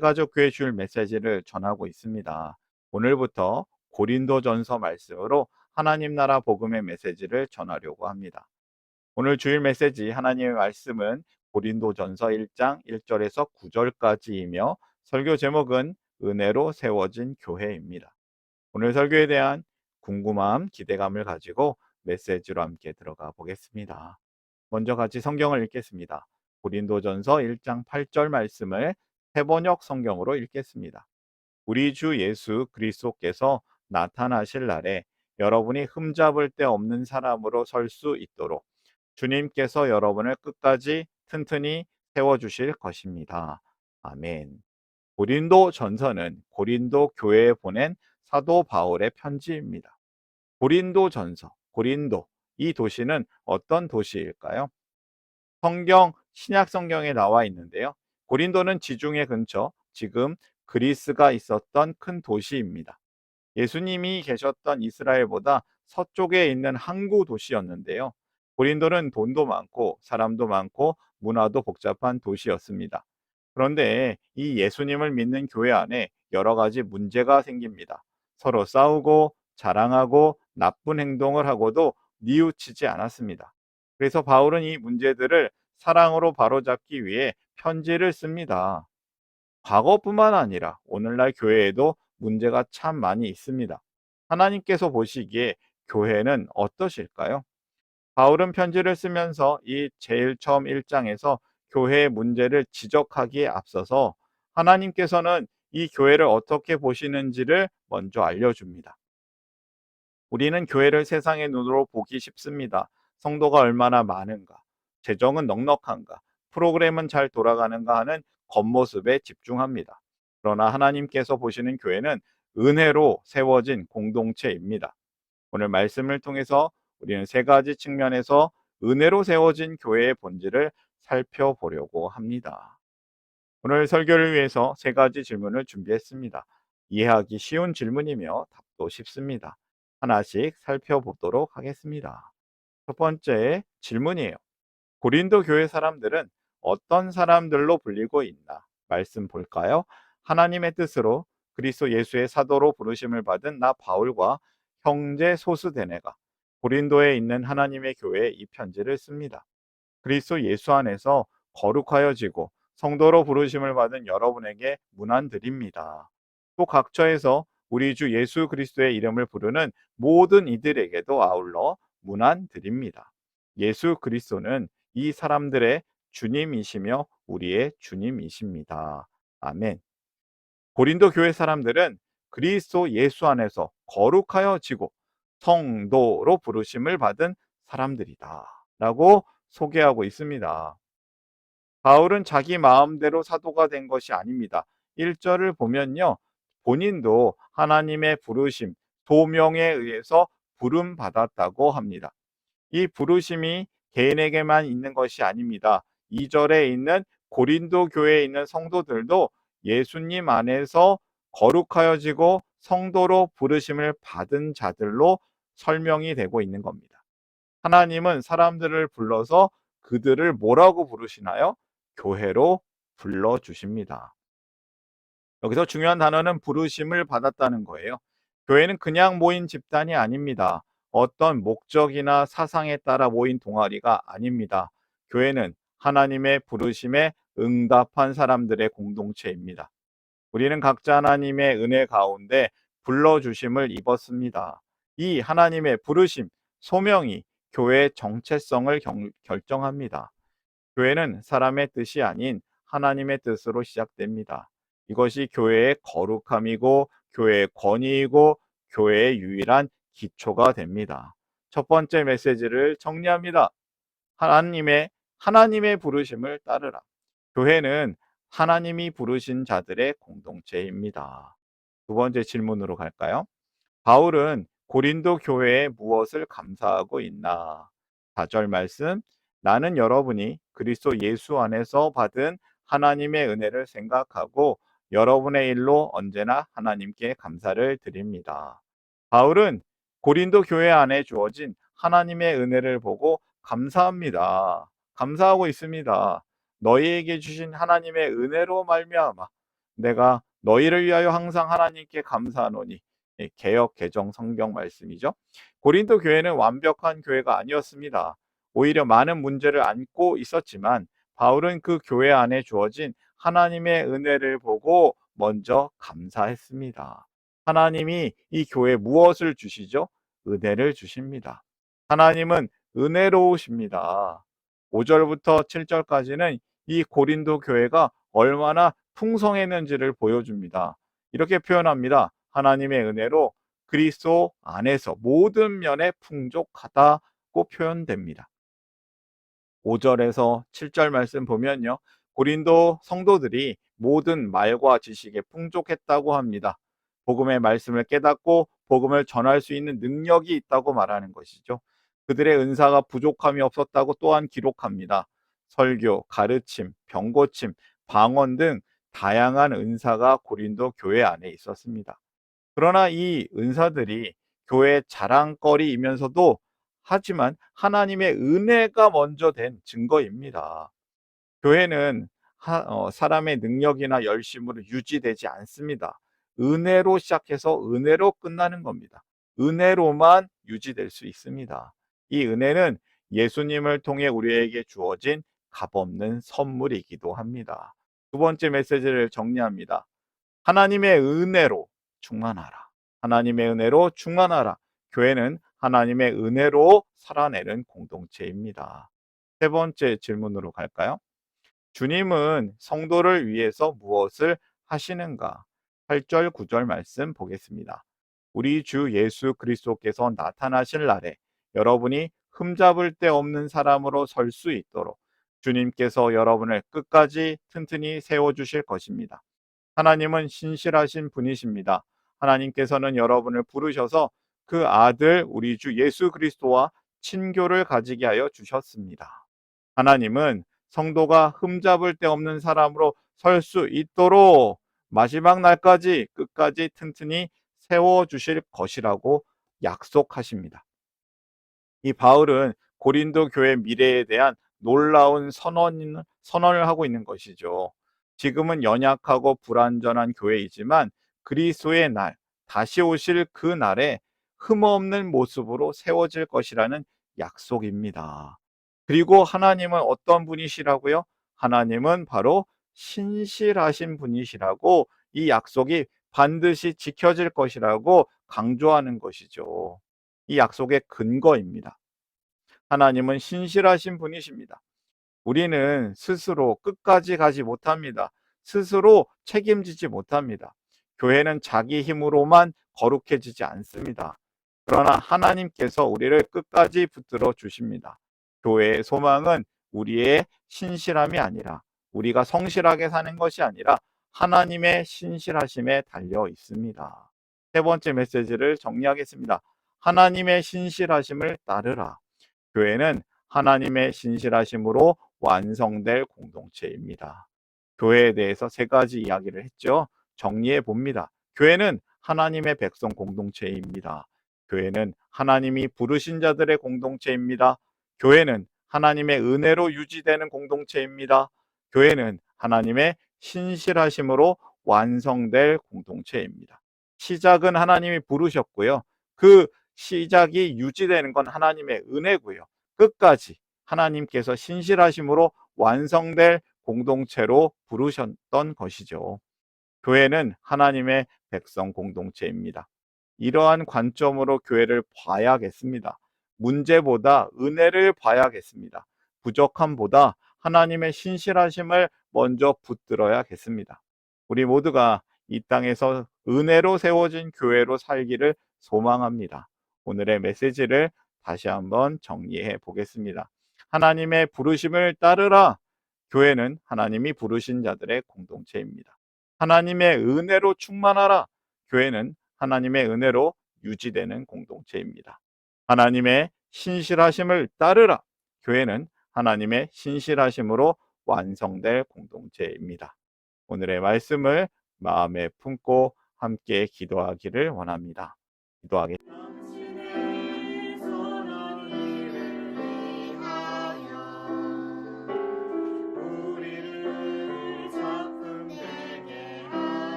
가족 교회 주일 메시지를 전하고 있습니다. 오늘부터 고린도전서 말씀으로 하나님 나라 복음의 메시지를 전하려고 합니다. 오늘 주일 메시지 하나님의 말씀은 고린도전서 1장 1절에서 9절까지이며 설교 제목은 은혜로 세워진 교회입니다. 오늘 설교에 대한 궁금함, 기대감을 가지고 메시지로 함께 들어가 보겠습니다. 먼저 같이 성경을 읽겠습니다. 고린도전서 1장 8절 말씀을 새번역 성경으로 읽겠습니다. 우리 주 예수 그리스도께서 나타나실 날에 여러분이 흠잡을 데 없는 사람으로 설 수 있도록 주님께서 여러분을 끝까지 튼튼히 세워주실 것입니다. 아멘. 고린도 전서는 고린도 교회에 보낸 사도 바울의 편지입니다. 고린도 전서, 고린도, 이 도시는 어떤 도시일까요? 신약 성경에 나와 있는데요. 고린도는 지중해 근처, 지금 그리스가 있었던 큰 도시입니다. 예수님이 계셨던 이스라엘보다 서쪽에 있는 항구 도시였는데요. 고린도는 돈도 많고 사람도 많고 문화도 복잡한 도시였습니다. 그런데 이 예수님을 믿는 교회 안에 여러 가지 문제가 생깁니다. 서로 싸우고 자랑하고 나쁜 행동을 하고도 뉘우치지 않았습니다. 그래서 바울은 이 문제들을 사랑으로 바로잡기 위해 편지를 씁니다. 과거뿐만 아니라 오늘날 교회에도 문제가 참 많이 있습니다. 하나님께서 보시기에 교회는 어떠실까요? 바울은 편지를 쓰면서 이 제일 처음 1장에서 교회의 문제를 지적하기에 앞서서 하나님께서는 이 교회를 어떻게 보시는지를 먼저 알려줍니다. 우리는 교회를 세상의 눈으로 보기 쉽습니다. 성도가 얼마나 많은가, 재정은 넉넉한가, 프로그램은 잘 돌아가는가 하는 겉모습에 집중합니다. 그러나 하나님께서 보시는 교회는 은혜로 세워진 공동체입니다. 오늘 말씀을 통해서 우리는 세 가지 측면에서 은혜로 세워진 교회의 본질을 살펴보려고 합니다. 오늘 설교를 위해서 세 가지 질문을 준비했습니다. 이해하기 쉬운 질문이며 답도 쉽습니다. 하나씩 살펴보도록 하겠습니다. 첫 번째 질문이에요. 고린도 교회 사람들은 어떤 사람들로 불리고 있나? 말씀 볼까요? 하나님의 뜻으로 그리스도 예수의 사도로 부르심을 받은 나 바울과 형제 소스데네가 고린도에 있는 하나님의 교회에 이 편지를 씁니다. 그리스도 예수 안에서 거룩하여지고 성도로 부르심을 받은 여러분에게 문안드립니다. 또 각처에서 우리 주 예수 그리스도의 이름을 부르는 모든 이들에게도 아울러 문안드립니다. 예수 그리스도는 이 사람들의 주님이시며 우리의 주님이십니다. 아멘. 고린도 교회 사람들은 그리스도 예수 안에서 거룩하여지고 성도로 부르심을 받은 사람들이다 라고 소개하고 있습니다. 바울은 자기 마음대로 사도가 된 것이 아닙니다. 1절을 보면요. 본인도 하나님의 부르심, 소명에 의해서 부름 받았다고 합니다. 이 부르심이 개인에게만 있는 것이 아닙니다. 2절에 있는 고린도 교회에 있는 성도들도 예수님 안에서 거룩하여지고 성도로 부르심을 받은 자들로 설명이 되고 있는 겁니다. 하나님은 사람들을 불러서 그들을 뭐라고 부르시나요? 교회로 불러주십니다. 여기서 중요한 단어는 부르심을 받았다는 거예요. 교회는 그냥 모인 집단이 아닙니다. 어떤 목적이나 사상에 따라 모인 동아리가 아닙니다. 교회는 하나님의 부르심에 응답한 사람들의 공동체입니다. 우리는 각자 하나님의 은혜 가운데 불러주심을 입었습니다. 이 하나님의 부르심, 소명이 교회의 정체성을 결정합니다. 교회는 사람의 뜻이 아닌 하나님의 뜻으로 시작됩니다. 이것이 교회의 거룩함이고 교회의 권위이고 교회의 유일한 기초가 됩니다. 첫 번째 메시지를 정리합니다. 하나님의 부르심을 따르라. 교회는 하나님이 부르신 자들의 공동체입니다. 두 번째 질문으로 갈까요? 바울은 고린도 교회에 무엇을 감사하고 있나? 4절 말씀, 나는 여러분이 그리스도 예수 안에서 받은 하나님의 은혜를 생각하고 여러분의 일로 언제나 하나님께 감사를 드립니다. 바울은 고린도 교회 안에 주어진 하나님의 은혜를 보고 감사합니다. 감사하고 있습니다. 너희에게 주신 하나님의 은혜로 말미암아 내가 너희를 위하여 항상 하나님께 감사하노니. 개역 개정 성경 말씀이죠. 고린도 교회는 완벽한 교회가 아니었습니다. 오히려 많은 문제를 안고 있었지만 바울은 그 교회 안에 주어진 하나님의 은혜를 보고 먼저 감사했습니다. 하나님이 이 교회에 무엇을 주시죠? 은혜를 주십니다. 하나님은 은혜로우십니다. 5절부터 7절까지는 이 고린도 교회가 얼마나 풍성했는지를 보여줍니다. 이렇게 표현합니다. 하나님의 은혜로 그리스도 안에서 모든 면에 풍족하다고 표현됩니다. 5절에서 7절 말씀 보면요. 고린도 성도들이 모든 말과 지식에 풍족했다고 합니다. 복음의 말씀을 깨닫고 복음을 전할 수 있는 능력이 있다고 말하는 것이죠. 그들의 은사가 부족함이 없었다고 또한 기록합니다. 설교, 가르침, 병고침, 방언 등 다양한 은사가 고린도 교회 안에 있었습니다. 그러나 이 은사들이 교회의 자랑거리이면서도 하지만 하나님의 은혜가 먼저 된 증거입니다. 교회는 사람의 능력이나 열심으로 유지되지 않습니다. 은혜로 시작해서 은혜로 끝나는 겁니다. 은혜로만 유지될 수 있습니다. 이 은혜는 예수님을 통해 우리에게 주어진 값없는 선물이기도 합니다. 두 번째 메시지를 정리합니다. 하나님의 은혜로 충만하라. 하나님의 은혜로 충만하라. 교회는 하나님의 은혜로 살아내는 공동체입니다. 세 번째 질문으로 갈까요? 주님은 성도를 위해서 무엇을 하시는가? 8절, 9절 말씀 보겠습니다. 우리 주 예수 그리스도께서 나타나실 날에 여러분이 흠잡을 데 없는 사람으로 설 수 있도록 주님께서 여러분을 끝까지 튼튼히 세워주실 것입니다. 하나님은 신실하신 분이십니다. 하나님께서는 여러분을 부르셔서 그 아들 우리 주 예수 그리스도와 친교를 가지게 하여 주셨습니다. 하나님은 성도가 흠잡을 데 없는 사람으로 설 수 있도록 마지막 날까지 끝까지 튼튼히 세워주실 것이라고 약속하십니다. 이 바울은 고린도 교회 미래에 대한 놀라운 선언을 하고 있는 것이죠. 지금은 연약하고 불완전한 교회이지만 그리스도의 날, 다시 오실 그 날에 흠없는 모습으로 세워질 것이라는 약속입니다. 그리고 하나님은 어떤 분이시라고요? 하나님은 바로 신실하신 분이시라고 이 약속이 반드시 지켜질 것이라고 강조하는 것이죠. 이 약속의 근거입니다. 하나님은 신실하신 분이십니다. 우리는 스스로 끝까지 가지 못합니다. 스스로 책임지지 못합니다. 교회는 자기 힘으로만 거룩해지지 않습니다. 그러나 하나님께서 우리를 끝까지 붙들어 주십니다. 교회의 소망은 우리의 신실함이 아니라 우리가 성실하게 사는 것이 아니라 하나님의 신실하심에 달려 있습니다. 세 번째 메시지를 정리하겠습니다. 하나님의 신실하심을 따르라. 교회는 하나님의 신실하심으로 완성될 공동체입니다. 교회에 대해서 세 가지 이야기를 했죠. 정리해 봅니다. 교회는 하나님의 백성 공동체입니다. 교회는 하나님이 부르신 자들의 공동체입니다. 교회는 하나님의 은혜로 유지되는 공동체입니다. 교회는 하나님의 신실하심으로 완성될 공동체입니다. 시작은 하나님이 부르셨고요. 그 시작이 유지되는 건 하나님의 은혜고요. 끝까지 하나님께서 신실하심으로 완성될 공동체로 부르셨던 것이죠. 교회는 하나님의 백성 공동체입니다. 이러한 관점으로 교회를 봐야겠습니다. 문제보다 은혜를 봐야겠습니다. 부족함보다 하나님의 신실하심을 먼저 붙들어야겠습니다. 우리 모두가 이 땅에서 은혜로 세워진 교회로 살기를 소망합니다. 오늘의 메시지를 다시 한번 정리해 보겠습니다. 하나님의 부르심을 따르라. 교회는 하나님이 부르신 자들의 공동체입니다. 하나님의 은혜로 충만하라. 교회는 하나님의 은혜로 유지되는 공동체입니다. 하나님의 신실하심을 따르라. 교회는 하나님의 신실하심으로 완성될 공동체입니다. 오늘의 말씀을 마음에 품고 함께 기도하기를 원합니다. 기도하겠습니다.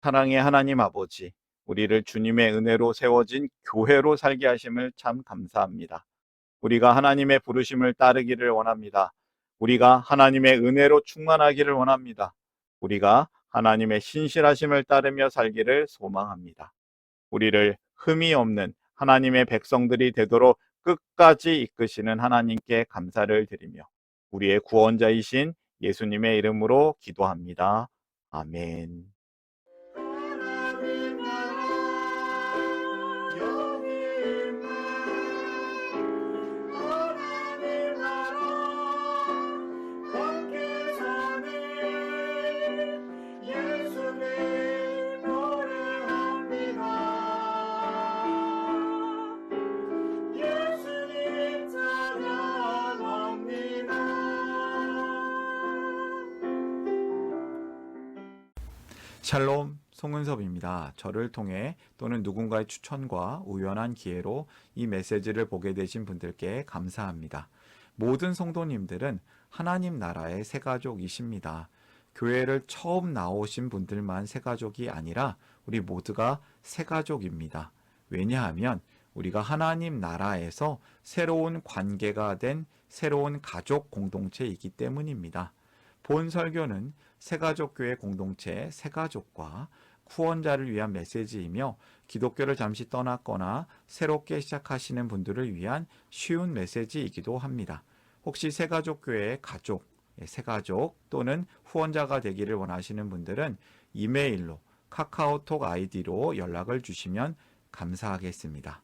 사랑의 하나님 아버지, 우리를 주님의 은혜로 세워진 교회로 살게 하심을 참 감사합니다. 우리가 하나님의 부르심을 따르기를 원합니다. 우리가 하나님의 은혜로 충만하기를 원합니다. 우리가 하나님의 신실하심을 따르며 살기를 소망합니다. 우리를 흠이 없는 하나님의 백성들이 되도록 끝까지 이끄시는 하나님께 감사를 드리며 우리의 구원자이신 예수님의 이름으로 기도합니다. 아멘. 하나님 나라 여기 있네 하나님 나라 함께 사네 예수님 노래합니다 예수님 찬양합니다. 샬롬, 송은섭입니다. 저를 통해 또는 누군가의 추천과 우연한 기회로 이 메시지를 보게 되신 분들께 감사합니다. 모든 성도님들은 하나님 나라의 새가족이십니다. 교회를 처음 나오신 분들만 새가족이 아니라 우리 모두가 새가족입니다. 왜냐하면 우리가 하나님 나라에서 새로운 관계가 된 새로운 가족 공동체이기 때문입니다. 본 설교는 새가족교회 공동체 새가족과 후원자를 위한 메시지이며 기독교를 잠시 떠났거나 새롭게 시작하시는 분들을 위한 쉬운 메시지이기도 합니다. 혹시 새가족교회의 가족, 새가족 또는 후원자가 되기를 원하시는 분들은 이메일로 카카오톡 아이디로 연락을 주시면 감사하겠습니다.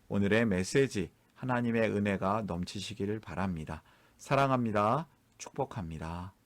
오늘의 메시지 하나님의 은혜가 넘치시기를 바랍니다. 사랑합니다. 축복합니다.